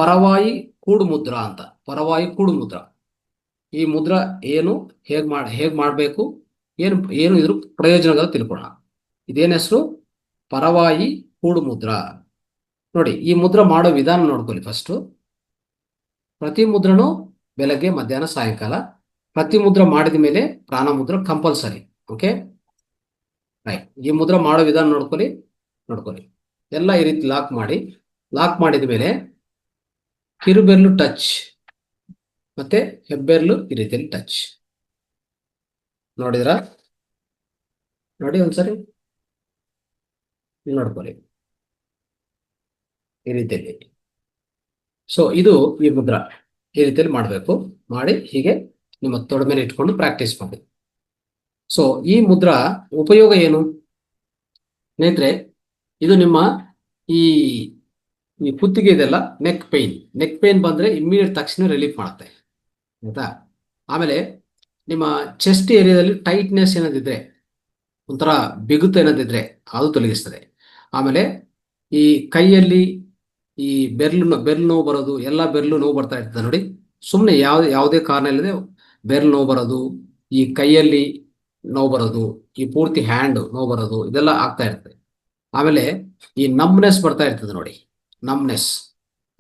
ಪರವಾಯಿ ಕೂಡು ಮುದ್ರಾ ಅಂತ. ಪರವಾಯಿ ಕೂಡು ಮುದ್ರಾ. ಈ ಮುದ್ರಾ ಏನು, ಹೇಗ್ ಮಾಡಬೇಕು, ಏನು ಏನು ಇದ್ರ ಪ್ರಯೋಜನಗಳು ತಿಳ್ಕೊಳ್ಳೋಣ. ಇದೇನ ಹೆಸರು? ಪರವಾಯಿ ಕೂಡು ಮುದ್ರಾ. ನೋಡಿ, ಈ ಮುದ್ರಾ ಮಾಡೋ ವಿಧಾನ ನೋಡ್ಕೊಳ್ಳಿ. ಫಸ್ಟು ಪ್ರತಿ ಮುದ್ರನು ಬೆಳಗ್ಗೆ, ಮಧ್ಯಾಹ್ನ, ಸಾಯಂಕಾಲ. ಪ್ರತಿ ಮುದ್ರಾ ಮಾಡಿದ ಮೇಲೆ ಪ್ರಾಣ ಮುದ್ರಾ ಕಂಪಲ್ಸರಿ. Okay, right. ಈ ಮುದ್ರಾ ಮಾಡೋ ವಿಧಾನ ನೋಡ್ಕೊಳ್ಳಿ. ಎಲ್ಲ ಈ ರೀತಿ ಲಾಕ್ ಮಾಡಿದ ಮೇಲೆ ಕಿರುಬೆರಳು ಟಚ್ ಮತ್ತೆ ಹೆಬ್ಬೆರಳು ಈ ರೀತಿಯಲ್ಲಿ ಟಚ್. ನೋಡಿದ್ರ? ನೋಡಿ ಒಂದ್ಸರಿ ನೋಡ್ಕೊಳ್ಳಿ ಈ ರೀತಿಯಲ್ಲಿ. ಸೊ ಇದು ಈ ಮುದ್ರಾ ಈ ರೀತಿಯಲ್ಲಿ ಮಾಡಬೇಕು. ಮಾಡಿ ಹೀಗೆ ನಿಮ್ಮ ತೊಡೆ ಮೇಲೆ ಇಟ್ಕೊಂಡು ಪ್ರಾಕ್ಟೀಸ್ ಮಾಡಿ. ಸೊ ಈ ಮುದ್ರಾ ಉಪಯೋಗ ಏನು ಸ್ನೇಹಿತರೆ? ಇದು ನಿಮ್ಮ ಈ ಕುತ್ತಿಗೆ ಇದೆಲ್ಲ, ನೆಕ್ ಪೇನ್ ಬಂದ್ರೆ ಇಮ್ಮಿಡಿಯೇಟ್ ತಕ್ಷಣ ರಿಲೀಫ್ ಮಾಡುತ್ತೆ, ಆಯ್ತಾ? ಆಮೇಲೆ ನಿಮ್ಮ ಚೆಸ್ಟ್ ಏರಿಯಾದಲ್ಲಿ ಟೈಟ್ನೆಸ್ ಏನಾದಿದ್ರೆ, ಒಂಥರ ಬಿಗುತ್ತು ಏನಾದಿದ್ರೆ ಅದು ತೊಲಗಿಸ್ತದೆ. ಆಮೇಲೆ ಈ ಕೈಯಲ್ಲಿ ಈ ಬೆರಳು ನೋವು ಬರೋದು, ಎಲ್ಲ ಬೆರಳು ನೋವು ಬರ್ತಾ ಇರ್ತದೆ ನೋಡಿ. ಸುಮ್ಮನೆ ಯಾವುದೇ ಕಾರಣ ಇಲ್ಲದೆ ಬೆರಳು ನೋವು ಬರೋದು, ಈ ಕೈಯಲ್ಲಿ ನೋವು ಬರೋದು, ಈ ಪೂರ್ತಿ ಹ್ಯಾಂಡ್ ನೋವು ಬರೋದು, ಇದೆಲ್ಲ ಆಗ್ತಾ ಇರ್ತದೆ. ಆಮೇಲೆ ಈ ನಮ್ನೆಸ್ ಬರ್ತಾ ಇರ್ತದೆ ನೋಡಿ. ನಮ್ನೆಸ್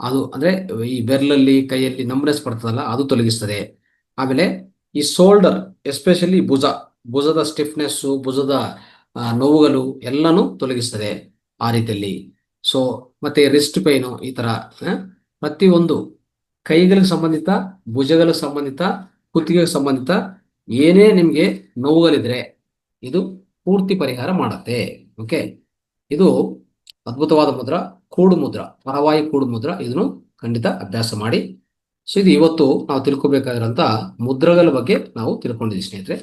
ಅದು ಅಂದ್ರೆ ಈ ಬೆರಳಲ್ಲಿ, ಕೈಯಲ್ಲಿ ನಮ್ನೆಸ್ ಬರ್ತದಲ್ಲ, ಅದು ತೊಲಗಿಸ್ತದೆ. ಆಮೇಲೆ ಈ ಶೋಲ್ಡರ್, ಎಸ್ಪೆಷಲಿ ಭುಜದ ಸ್ಟಿಫ್ನೆಸ್ಸು, ಭುಜದ ನೋವುಗಳು ಎಲ್ಲನೂ ತೊಲಗಿಸ್ತದೆ ಆ ರೀತಿಯಲ್ಲಿ. ಸೊ ಮತ್ತೆ ರಿಸ್ಟ್ ಪೈನು, ಈ ತರ ಪ್ರತಿಯೊಂದು ಕೈಗಳಿಗೆ ಸಂಬಂಧಿತ, ಭುಜಗಳಿಗೆ ಸಂಬಂಧಿತ, ಕುತ್ತಿಗೆಗೆ ಸಂಬಂಧಿತ ಏನೇ ನಿಮಗೆ ನೋವುಗಳಿದ್ರೆ ಇದು ಪೂರ್ತಿ ಪರಿಹಾರ ಮಾಡುತ್ತೆ. ಓಕೆ, ಇದು ಅದ್ಭುತವಾದ ಮುದ್ರಾ, ಕೂಡು ಮುದ್ರಾ, ಪರವಾಯಿ ಕೂಡು ಮುದ್ರಾ. ಇದನ್ನು ಖಂಡಿತ ಅಭ್ಯಾಸ ಮಾಡಿ. ಸೊ ಇದು ಇವತ್ತು ನಾವು ತಿಳ್ಕೊಬೇಕಾಗಿರೋಂಥ ಮುದ್ರಗಳ ಬಗ್ಗೆ ನಾವು ತಿಳ್ಕೊಂಡಿದ್ದೀವಿ ಸ್ನೇಹಿತರೆ.